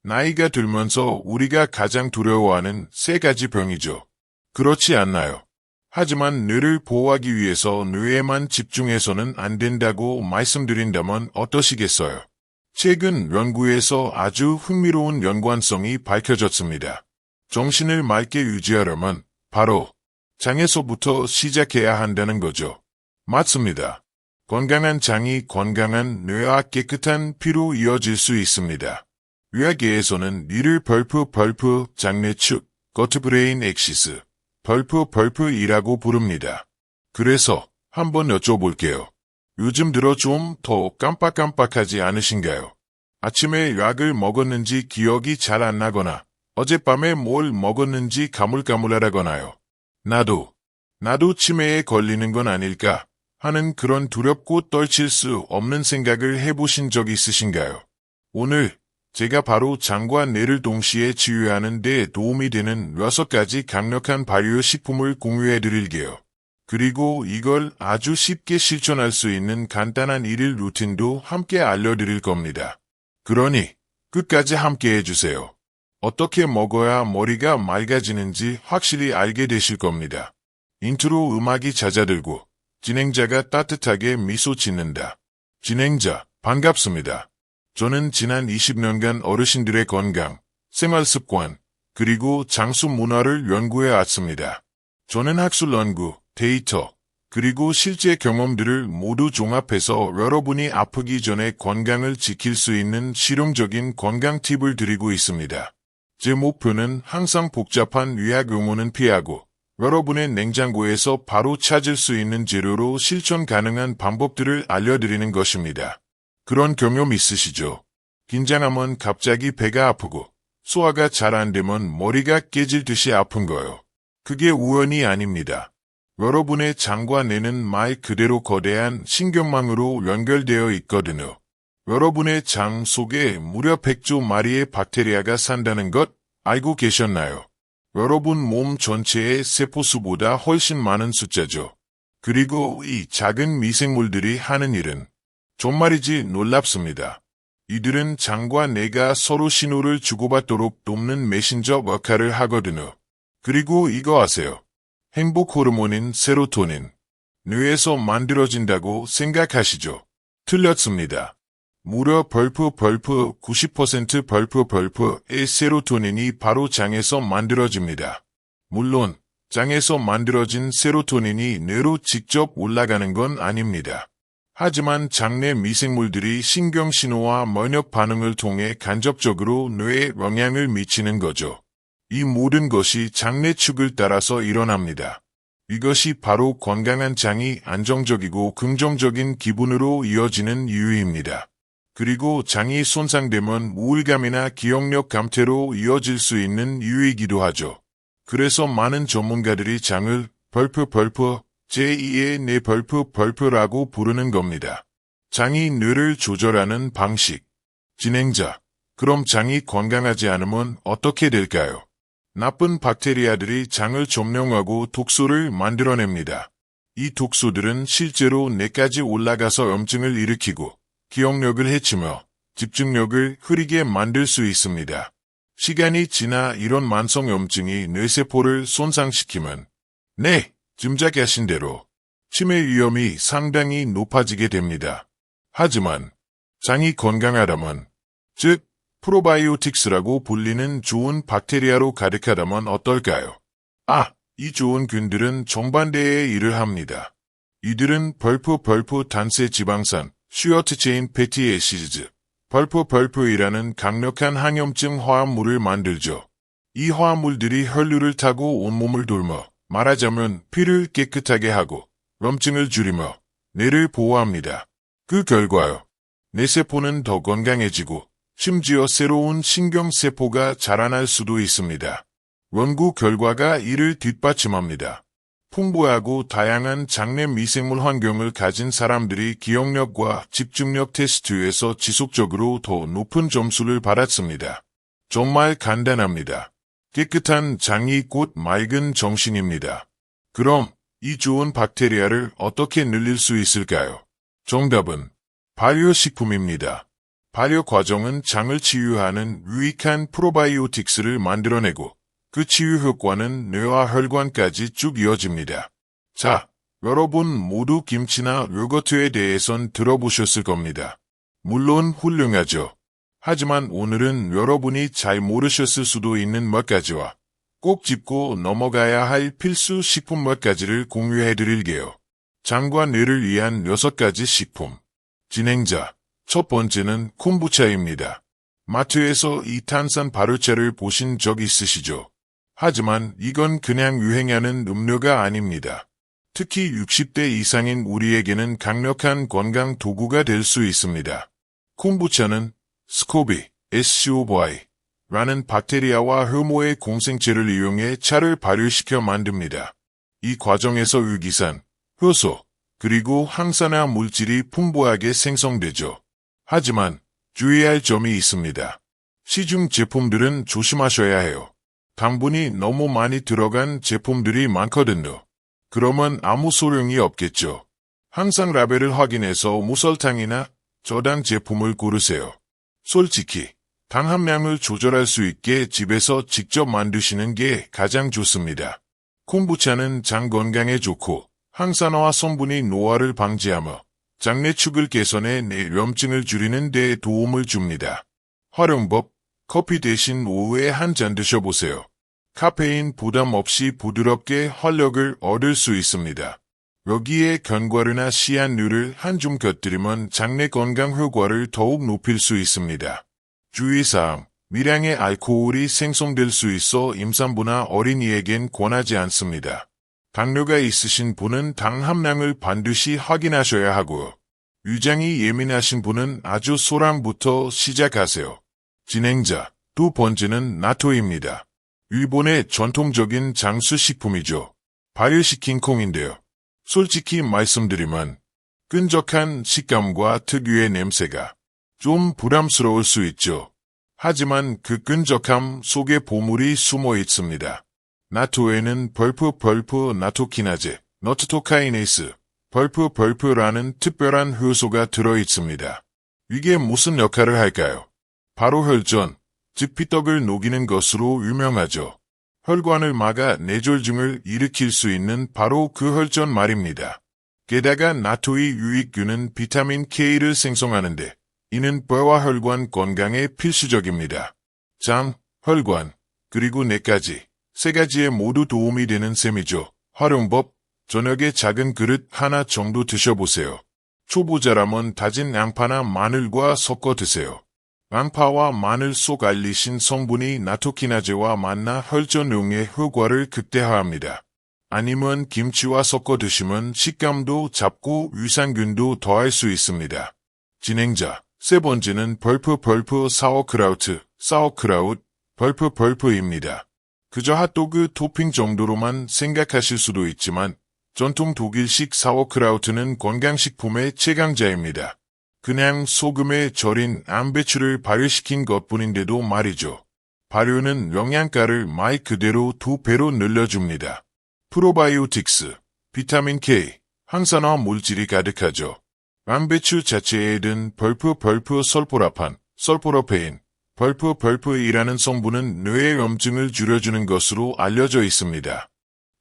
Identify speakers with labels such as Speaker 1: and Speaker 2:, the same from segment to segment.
Speaker 1: 나이가 들면서 우리가 가장 두려워하는 세 가지 병이죠. 그렇지 않나요? 하지만 뇌를 보호하기 위해서 뇌에만 집중해서는 안 된다고 말씀드린다면 어떠시겠어요? 최근 연구에서 아주 흥미로운 연관성이 밝혀졌습니다. 정신을 맑게 유지하려면 바로 장에서부터 시작해야 한다는 거죠. 맞습니다. 건강한 장이 건강한 뇌와 깨끗한 피로 이어질 수 있습니다. 의학계에서는 이를 벌프 장내축, 거트브레인 엑시스, 벌프이라고 부릅니다. 그래서 한번 여쭤볼게요. 요즘 들어 좀 더 깜빡깜빡하지 않으신가요? 아침에 약을 먹었는지 기억이 잘 안 나거나 어젯밤에 뭘 먹었는지 가물가물하거나요. 나도 치매에 걸리는 건 아닐까 하는 그런 두렵고 떨칠 수 없는 생각을 해보신 적 있으신가요? 오늘 제가 바로 장과 뇌를 동시에 치유하는 데 도움이 되는 6가지 강력한 발효식품을 공유해 드릴게요. 그리고 이걸 아주 쉽게 실천할 수 있는 간단한 일일 루틴도 함께 알려드릴 겁니다. 그러니 끝까지 함께 해주세요. 어떻게 먹어야 머리가 맑아지는지 확실히 알게 되실 겁니다. 인트로 음악이 잦아들고 진행자가 따뜻하게 미소 짓는다. 진행자, 반갑습니다. 저는 지난 20년간 어르신들의 건강, 생활습관, 그리고 장수 문화를 연구해 왔습니다. 저는 학술 연구, 데이터, 그리고 실제 경험들을 모두 종합해서 여러분이 아프기 전에 건강을 지킬 수 있는 실용적인 건강 팁을 드리고 있습니다. 제 목표는 항상 복잡한 의학 용어는 피하고 여러분의 냉장고에서 바로 찾을 수 있는 재료로 실천 가능한 방법들을 알려드리는 것입니다. 그런 경험 있으시죠? 긴장하면 갑자기 배가 아프고 소화가 잘 안 되면 머리가 깨질 듯이 아픈 거요. 그게 우연이 아닙니다. 여러분의 장과 뇌는 말 그대로 거대한 신경망으로 연결되어 있거든요. 여러분의 장 속에 무려 100조 마리의 박테리아가 산다는 것 알고 계셨나요? 여러분 몸 전체의 세포수보다 훨씬 많은 숫자죠. 그리고 이 작은 미생물들이 하는 일은 정말이지 놀랍습니다. 이들은 장과 뇌가 서로 신호를 주고받도록 돕는 메신저 역할을 하거든요. 그리고 이거 아세요? 행복 호르몬인 세로토닌. 뇌에서 만들어진다고 생각하시죠? 틀렸습니다. 무려 90% 벌프의 세로토닌이 바로 장에서 만들어집니다. 물론 장에서 만들어진 세로토닌이 뇌로 직접 올라가는 건 아닙니다. 하지만 장내 미생물들이 신경신호와 면역 반응을 통해 간접적으로 뇌에 영향을 미치는 거죠. 이 모든 것이 장내축을 따라서 일어납니다. 이것이 바로 건강한 장이 안정적이고 긍정적인 기분으로 이어지는 이유입니다. 그리고 장이 손상되면 우울감이나 기억력 감퇴로 이어질 수 있는 이유이기도 하죠. 그래서 많은 전문가들이 장을 제2의 뇌 벌프라고 부르는 겁니다. 장이 뇌를 조절하는 방식. 진행자, 그럼 장이 건강하지 않으면 어떻게 될까요? 나쁜 박테리아들이 장을 점령하고 독소를 만들어냅니다. 이 독소들은 실제로 뇌까지 올라가서 염증을 일으키고 기억력을 해치며 집중력을 흐리게 만들 수 있습니다. 시간이 지나 이런 만성 염증이 뇌세포를 손상시키면 짐작하신 대로 치매 위험이 상당히 높아지게 됩니다. 하지만 장이 건강하다면, 즉 프로바이오틱스라고 불리는 좋은 박테리아로 가득하다면 어떨까요? 이 좋은 균들은 정반대의 일을 합니다. 이들은 벌프 단세 지방산, 슈어트 체인 패티 애시즈, 벌프이라는 강력한 항염증 화합물을 만들죠. 이 화합물들이 혈류를 타고 온몸을 돌며 말하자면 피를 깨끗하게 하고 염증을 줄이며 뇌를 보호합니다. 그 결과요. 뇌세포는 더 건강해지고 심지어 새로운 신경세포가 자라날 수도 있습니다. 연구 결과가 이를 뒷받침합니다. 풍부하고 다양한 장내 미생물 환경을 가진 사람들이 기억력과 집중력 테스트에서 지속적으로 더 높은 점수를 받았습니다. 정말 간단합니다. 깨끗한 장이 곧 맑은 정신입니다. 그럼 이 좋은 박테리아를 어떻게 늘릴 수 있을까요? 정답은 발효식품입니다. 발효 과정은 장을 치유하는 유익한 프로바이오틱스를 만들어내고 그 치유 효과는 뇌와 혈관까지 쭉 이어집니다. 자, 여러분 모두 김치나 요거트에 대해선 들어보셨을 겁니다. 물론 훌륭하죠. 하지만 오늘은 여러분이 잘 모르셨을 수도 있는 몇 가지와 꼭 짚고 넘어가야 할 필수 식품 몇 가지를 공유해드릴게요. 장과 뇌를 위한 6가지 식품. 진행자, 첫 번째는 콤부차입니다. 마트에서 이 탄산 발효차를 보신 적 있으시죠? 하지만 이건 그냥 유행하는 음료가 아닙니다. 특히 60대 이상인 우리에게는 강력한 건강 도구가 될 수 있습니다. 콤부차는 스코비, SCOBY 라는 박테리아와 효모의 공생체를 이용해 차를 발효시켜 만듭니다. 이 과정에서 유기산, 효소, 그리고 항산화 물질이 풍부하게 생성되죠. 하지만 주의할 점이 있습니다. 시중 제품들은 조심하셔야 해요. 당분이 너무 많이 들어간 제품들이 많거든요. 그러면 아무 소용이 없겠죠. 항상 라벨을 확인해서 무설탕이나 저당 제품을 고르세요. 솔직히 당 함량을 조절할 수 있게 집에서 직접 만드시는 게 가장 좋습니다. 콤부차는 장 건강에 좋고 항산화 성분이 노화를 방지하며 장내축을 개선해 뇌염증을 줄이는 데 도움을 줍니다. 활용법, 커피 대신 오후에 한 잔 드셔보세요. 카페인 부담 없이 부드럽게 활력을 얻을 수 있습니다. 여기에 견과류나 씨앗류를 한 줌 곁들이면 장내 건강 효과를 더욱 높일 수 있습니다. 주의사항, 미량의 알코올이 생성될 수 있어 임산부나 어린이에겐 권하지 않습니다. 당뇨가 있으신 분은 당 함량을 반드시 확인하셔야 하고요. 위장이 예민하신 분은 아주 소량부터 시작하세요. 진행자, 두 번째는 나토입니다. 일본의 전통적인 장수식품이죠. 발효시킨 콩인데요. 솔직히 말씀드리면 끈적한 식감과 특유의 냄새가 좀 부담스러울 수 있죠. 하지만 그 끈적함 속에 보물이 숨어 있습니다. 나토에는 벌프 나토키나제, 너트토카이네이스, 벌프라는 특별한 효소가 들어있습니다. 이게 무슨 역할을 할까요? 바로 혈전, 즉 피떡을 녹이는 것으로 유명하죠. 혈관을 막아 뇌졸중을 일으킬 수 있는 바로 그 혈전 말입니다. 게다가 나토의 유익균은 비타민 K를 생성하는데 이는 뼈와 혈관 건강에 필수적입니다. 장, 혈관, 그리고 뇌까지 3가지에 모두 도움이 되는 셈이죠. 활용법, 저녁에 작은 그릇 하나 정도 드셔보세요. 초보자라면 다진 양파나 마늘과 섞어 드세요. 양파와 마늘 속 알리신 성분이 나토키나제와 만나 혈전용의 효과를 극대화합니다. 아니면 김치와 섞어 드시면 식감도 잡고 유산균도 더할 수 있습니다. 진행자, 세 번째는 벌프 사워크라우트, 벌프입니다. 그저 핫도그 토핑 정도로만 생각하실 수도 있지만 전통 독일식 사워크라우트는 건강식품의 최강자입니다. 그냥 소금에 절인 양배추를 발효시킨 것뿐인데도 말이죠. 발효는 영양가를 말 그대로 2배로 늘려줍니다. 프로바이오틱스, 비타민 K, 항산화 물질이 가득하죠. 양배추 자체에 든 설포라페인, 벌프이라는 성분은 뇌의 염증을 줄여주는 것으로 알려져 있습니다.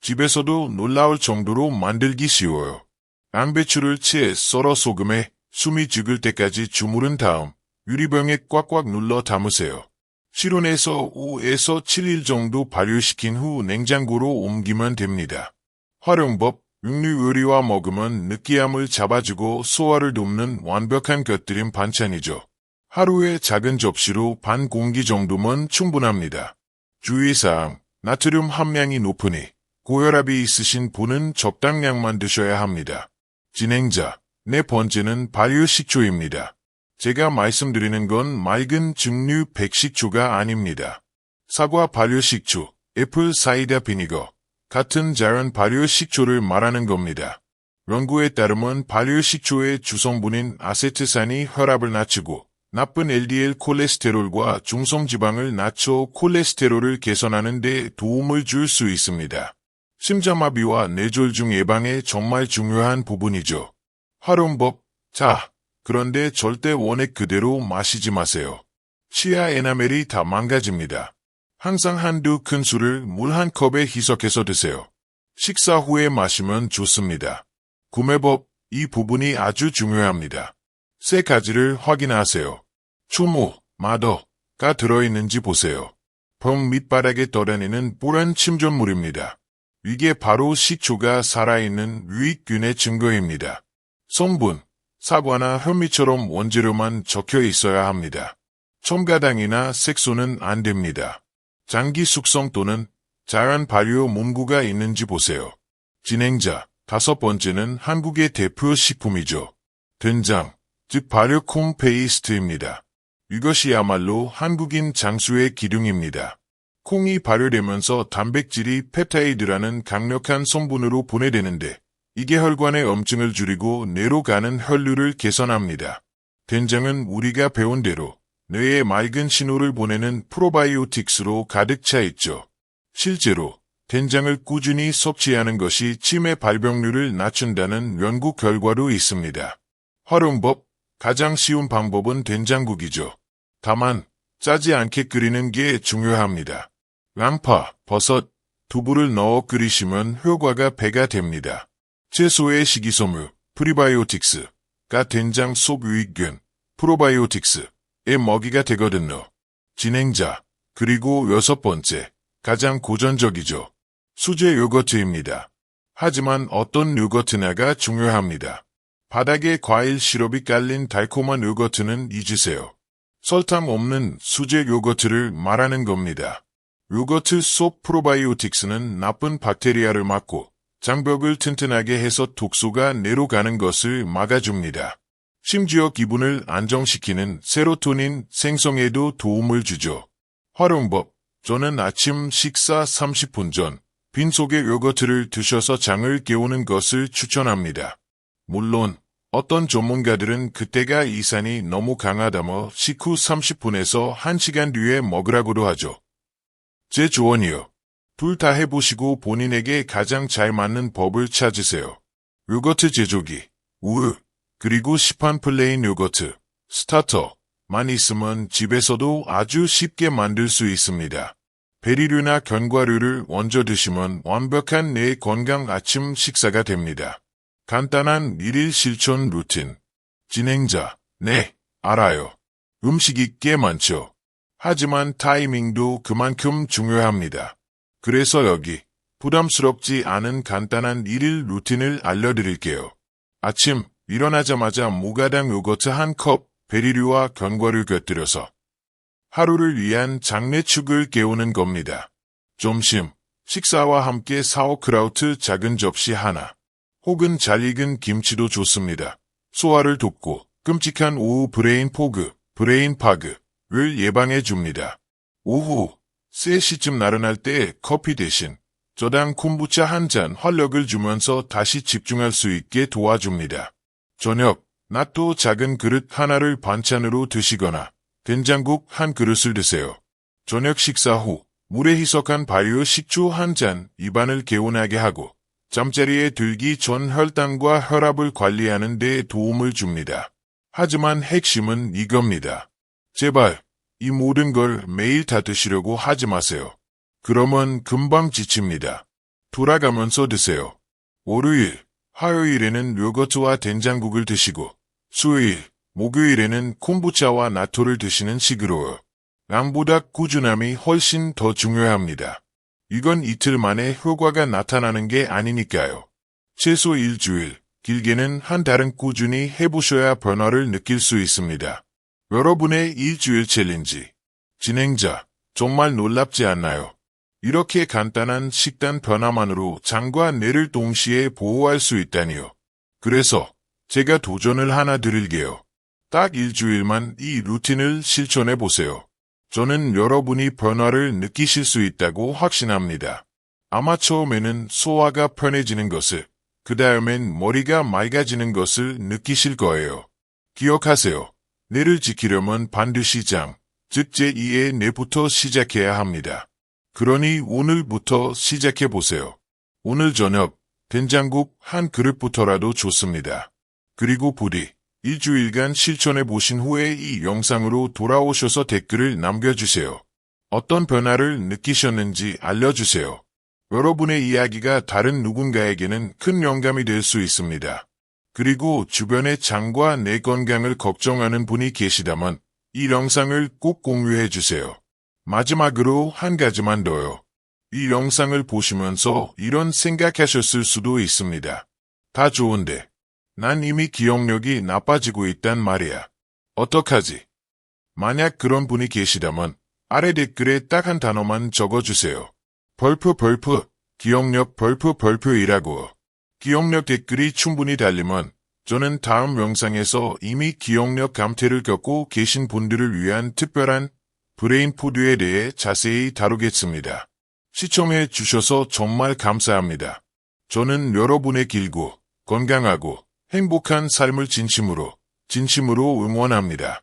Speaker 1: 집에서도 놀라울 정도로 만들기 쉬워요. 양배추를 채 썰어 소금에 숨이 죽을 때까지 주무른 다음 유리병에 꽉꽉 눌러 담으세요. 실온에서 5에서 7일 정도 발효시킨 후 냉장고로 옮기면 됩니다. 활용법, 육류 요리와 먹으면 느끼함을 잡아주고 소화를 돕는 완벽한 곁들임 반찬이죠. 하루에 작은 접시로 반 공기 정도면 충분합니다. 주의사항, 나트륨 함량이 높으니 고혈압이 있으신 분은 적당량만 드셔야 합니다. 진행자, 네 번째는 발효식초입니다. 제가 말씀드리는 건 맑은 증류 백식초가 아닙니다. 사과 발효식초, 애플 사이다 비니거 같은 자연 발효식초를 말하는 겁니다. 연구에 따르면 발효식초의 주성분인 아세트산이 혈압을 낮추고 나쁜 LDL 콜레스테롤과 중성지방을 낮춰 콜레스테롤을 개선하는 데 도움을 줄 수 있습니다. 심장마비와 뇌졸중 예방에 정말 중요한 부분이죠. 활용법, 자, 그런데 절대 원액 그대로 마시지 마세요. 치아 에나멜이 다 망가집니다. 항상 한두 큰술을 물 한 컵에 희석해서 드세요. 식사 후에 마시면 좋습니다. 구매법, 이 부분이 아주 중요합니다. 세 가지를 확인하세요. 추모, 마더가 들어있는지 보세요. 병 밑바닥에 떠다니는 뽀란 침전물입니다. 이게 바로 식초가 살아있는 유익균의 증거입니다. 성분, 사과나 현미처럼 원재료만 적혀 있어야 합니다. 첨가당이나 색소는 안 됩니다. 장기 숙성 또는 자연 발효 문구가 있는지 보세요. 진행자, 5번째는 한국의 대표 식품이죠. 된장, 즉 발효 콩 페이스트입니다. 이것이야말로 한국인 장수의 기둥입니다. 콩이 발효되면서 단백질이 펩타이드라는 강력한 성분으로 분해되는데 이게 혈관의 염증을 줄이고 뇌로 가는 혈류를 개선합니다. 된장은 우리가 배운 대로 뇌에 맑은 신호를 보내는 프로바이오틱스로 가득 차 있죠. 실제로 된장을 꾸준히 섭취하는 것이 치매 발병률을 낮춘다는 연구 결과도 있습니다. 활용법, 가장 쉬운 방법은 된장국이죠. 다만 짜지 않게 끓이는 게 중요합니다. 양파, 버섯, 두부를 넣어 끓이시면 효과가 배가 됩니다. 채소의 식이섬유, 프리바이오틱스가 된장 속 유익균, 프로바이오틱스의 먹이가 되거든요. 진행자, 그리고 6번째, 가장 고전적이죠. 수제 요거트입니다. 하지만 어떤 요거트냐가 중요합니다. 바닥에 과일 시럽이 깔린 달콤한 요거트는 잊으세요. 설탕 없는 수제 요거트를 말하는 겁니다. 요거트 속 프로바이오틱스는 나쁜 박테리아를 막고 장벽을 튼튼하게 해서 독소가 뇌로 가는 것을 막아줍니다. 심지어 기분을 안정시키는 세로토닌 생성에도 도움을 주죠. 활용법, 저는 아침 식사 30분 전 빈속에 요거트를 드셔서 장을 깨우는 것을 추천합니다. 물론 어떤 전문가들은 그때가 이산이 너무 강하다며 식후 30분에서 1시간 뒤에 먹으라고도 하죠. 제 조언이요. 둘 다 해보시고 본인에게 가장 잘 맞는 법을 찾으세요. 요거트 제조기, 우유, 그리고 시판 플레인 요거트, 스타터만 있으면 집에서도 아주 쉽게 만들 수 있습니다. 베리류나 견과류를 얹어 드시면 완벽한 뇌 건강 아침 식사가 됩니다. 간단한 일일 실천 루틴. 진행자, 네, 알아요. 음식이 꽤 많죠. 하지만 타이밍도 그만큼 중요합니다. 그래서 여기 부담스럽지 않은 간단한 일일 루틴을 알려드릴게요. 아침 일어나자마자 무가당 요거트 1컵, 베리류와 견과류 곁들여서 하루를 위한 장내축을 깨우는 겁니다. 점심, 식사와 함께 사워크라우트 작은 접시 하나, 혹은 잘 익은 김치도 좋습니다. 소화를 돕고 끔찍한 오후 브레인 파그를 예방해 줍니다. 오후 3시쯤 나른할 때 커피 대신 저당 콤부차 한 잔 활력을 주면서 다시 집중할 수 있게 도와줍니다. 저녁, 나또 작은 그릇 하나를 반찬으로 드시거나 된장국 한 그릇을 드세요. 저녁 식사 후 물에 희석한 발효 식초 한 잔 입안을 개운하게 하고 잠자리에 들기 전 혈당과 혈압을 관리하는 데 도움을 줍니다. 하지만 핵심은 이겁니다. 제발 이 모든 걸 매일 다 드시려고 하지 마세요. 그러면 금방 지칩니다. 돌아가면서 드세요. 월요일, 화요일에는 요거트와 된장국을 드시고 수요일, 목요일에는 콤부차와 나토를 드시는 식으로요. 양보다 꾸준함이 훨씬 더 중요합니다. 이건 이틀 만에 효과가 나타나는 게 아니니까요. 최소 일주일, 길게는 한 달은 꾸준히 해보셔야 변화를 느낄 수 있습니다. 여러분의 일주일 챌린지. 진행자, 정말 놀랍지 않나요? 이렇게 간단한 식단 변화만으로 장과 뇌를 동시에 보호할 수 있다니요. 그래서 제가 도전을 하나 드릴게요. 딱 일주일만 이 루틴을 실천해 보세요. 저는 여러분이 변화를 느끼실 수 있다고 확신합니다. 아마 처음에는 소화가 편해지는 것을, 그 다음엔 머리가 맑아지는 것을 느끼실 거예요. 기억하세요. 뇌를 지키려면 반드시 장, 즉 제2의 뇌부터 시작해야 합니다. 그러니 오늘부터 시작해 보세요. 오늘 저녁 된장국 한 그릇부터라도 좋습니다. 그리고 부디 일주일간 실천해 보신 후에 이 영상으로 돌아오셔서 댓글을 남겨주세요. 어떤 변화를 느끼셨는지 알려주세요. 여러분의 이야기가 다른 누군가에게는 큰 영감이 될 수 있습니다. 그리고 주변의 장과 내 건강을 걱정하는 분이 계시다면 이 영상을 꼭 공유해 주세요. 마지막으로 한 가지만 더요. 이 영상을 보시면서 이런 생각하셨을 수도 있습니다. 다 좋은데 난 이미 기억력이 나빠지고 있단 말이야. 어떡하지? 만약 그런 분이 계시다면 아래 댓글에 딱 한 단어만 적어주세요. 벌프 기억력 벌프이라고. 기억력 댓글이 충분히 달리면 저는 다음 영상에서 이미 기억력 감퇴를 겪고 계신 분들을 위한 특별한 브레인푸드에 대해 자세히 다루겠습니다. 시청해 주셔서 정말 감사합니다. 저는 여러분의 길고 건강하고 행복한 삶을 진심으로 응원합니다.